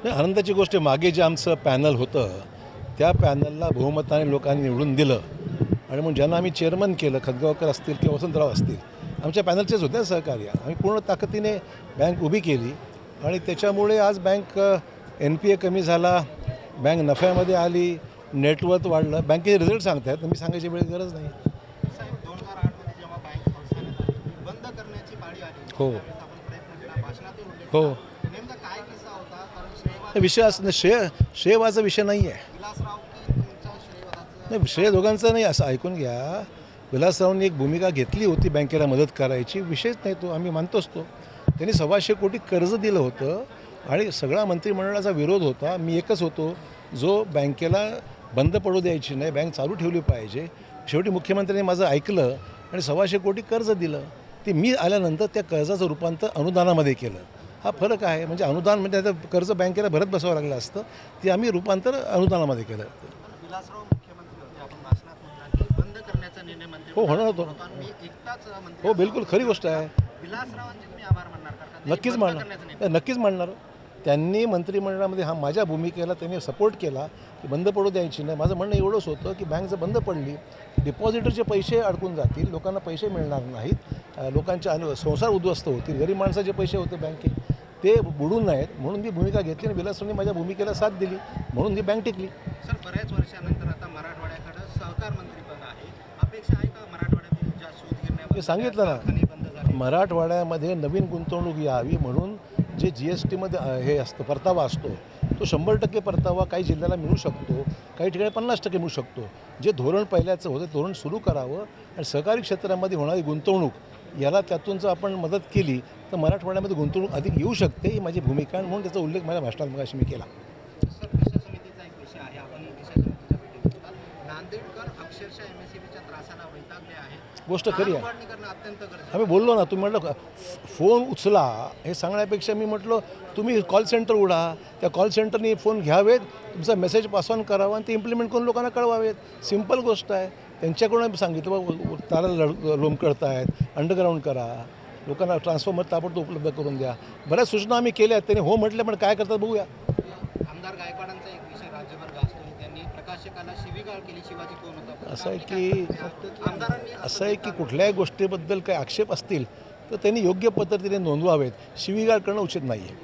आनंदाची गोष्ट आहे, मागे जे आमचं पॅनल होतं त्या पॅनलला बहुमताने लोकांनी निवडून दिलं आणि मग ज्यांना आम्ही चेअरमन केलं, खतगावकर असतील किंवा वसंतराव असतील, आमच्या पॅनलचेच होते सहकार्य. आम्ही पूर्ण ताकदीने बँक उभी केली आणि त्याच्यामुळे आज बँक NPA कमी झाला, बँक नफ्यामध्ये आली, नेटवर्थ वाढलं. बँकेचे रिझल्ट सांगत आहेत, मी सांगायची वेळ गरज नाही. साहेब 2008 मध्ये जेव्हा बँक अवसानात आली, बंद करण्याची पाळी आली, हो. त्यावेळेस आपण प्रयत्न केला, भाषणातही उल्लेख हो. केला. नेमका काय किस्सा होता? कारण श्रेयवाद विषय असं श्रेयवाचा विषय नाही आहे. विलासराव की तुमचा श्रेयवादाचं नाही, श्रेय दोघांचं नाही. असं ऐकून घ्या, विलासरावांनी एक भूमिका घेतली होती बँकेला मदत करायची, विषयच नाही तो, आम्ही मानतोच तो. त्यांनी 1,200 कोटी कर्ज दिलं होतं आणि सगळा मंत्रिमंडळाचा विरोध होता. मी एकच होतो जो बँकेला बंद पडू द्यायची नाही, बँक चालू ठेवली पाहिजे. शेवटी मुख्यमंत्र्यांनी माझं ऐकलं आणि 1,200 कोटी कर्ज दिलं. ते मी आल्यानंतर त्या कर्जाचं रूपांतर अनुदानामध्ये केलं. हा फरक आहे. म्हणजे अनुदान म्हणजे आता कर्ज बँकेला भरत बसावं लागलं असतं, ते आम्ही रूपांतर अनुदानामध्ये केलं. विलासराव मुख्यमंत्री होते, आपण भाषणात म्हटलं की बंद करण्याचा निर्णय मंत्री हो, होणार होतो. मी एकटाच मंत्री हो, बिलकुल खरी गोष्ट आहे. विलासरावांचे तुम्ही आभार मानणार का? कारण नक्कीच त्यांनी बंद मानणार, करण्याचा निर्णय नक्कीच मानणार. त्यांनी मंत्रिमंडळामध्ये माझ्या भूमिकेला त्यांनी सपोर्ट केला की बंद पडू द्यायची नाही. माझं म्हणणं एवढंच होतं की बँक जर बंद पडली, डिपॉझिटरचे पैसे अडकून जातील, लोकांना पैसे मिळणार नाहीत, लोकांचे संसार उद्ध्वस्त होतील, गरीब माणसाचे पैसे होते बँकेत ते बुडून नाहीत, म्हणून मी भूमिका घेतली आणि विलासरावांनी माझ्या भूमिकेला साथ दिली, म्हणून ही बँक टिकली. सर, बऱ्याच वर्षानंतर आता मराठवाड्याकडे सहकार मंत्रीपद आहे. अपेक्षा आहे का मराठवाड्यातील ज्या सूतगिरण्या मी सांगितलं कारखाने बंद ना, झाले, मराठवाड्यामध्ये नवीन गुंतवणूक यावी म्हणून जे GSTमध्ये हे असतं, परतावा असतो, तो 100% परतावा काही जिल्ह्याला मिळू शकतो, काही ठिकाणी 50% मिळू शकतो. जे धोरण पहिल्याचं होतं धोरण सुरू करावं आणि सहकारी क्षेत्रामध्ये होणारी गुंतवणूक याला त्यातून जर आपण मदत केली तर मराठवाड्यामध्ये गुंतवणूक अधिक येऊ शकते, ही माझी भूमिका आहे. म्हणून त्याचा उल्लेख माझ्या भाषणात मगाशी मी केला. सर, दिशा समितीचा एक विषय आहे. आपण दिशा समितीच्या भेटीत होता. नांदेडकर अक्षरशः MSEBच्या त्रासाला वैतागले आहेत. गोष्ट खरी आहे. उभारणी करणं अत्यंत गरजेचं. आम्ही बोललो ना, तुम्ही म्हटलं फोन उचला हे सांगण्यापेक्षा मी म्हटलं तुम्ही कॉल सेंटर उघडा, त्या कॉल सेंटरनी फोन घ्यावेत, तुमचा मेसेज पास ऑन करावा आणि ते इम्प्लिमेंट करून लोकांना कळवावेत. सिम्पल गोष्ट आहे. त्यांच्याकडून आम्ही सांगितलं बाबा तारा लोम करतायत, अंडरग्राऊंड करा, लोकांना ट्रान्सफॉर्मर ताबडतोब उपलब्ध करून द्या. बऱ्याच सूचना आम्ही केल्या, त्याने हो म्हटलं, पण काय करतात बघूया. आमदार गायकवाडांचा एक विषय राज्यभर गाजतो. त्यांनी प्रकाशकाला शिवीगाळ केली. शिवाजी कोण होता? असं आहे की कुठल्याही गोष्टीबद्दल काही आक्षेप असतील तर त्यांनी योग्य पद्धतीने नोंदवावेत. शिवीगाळ करणं उचित नाही आहे.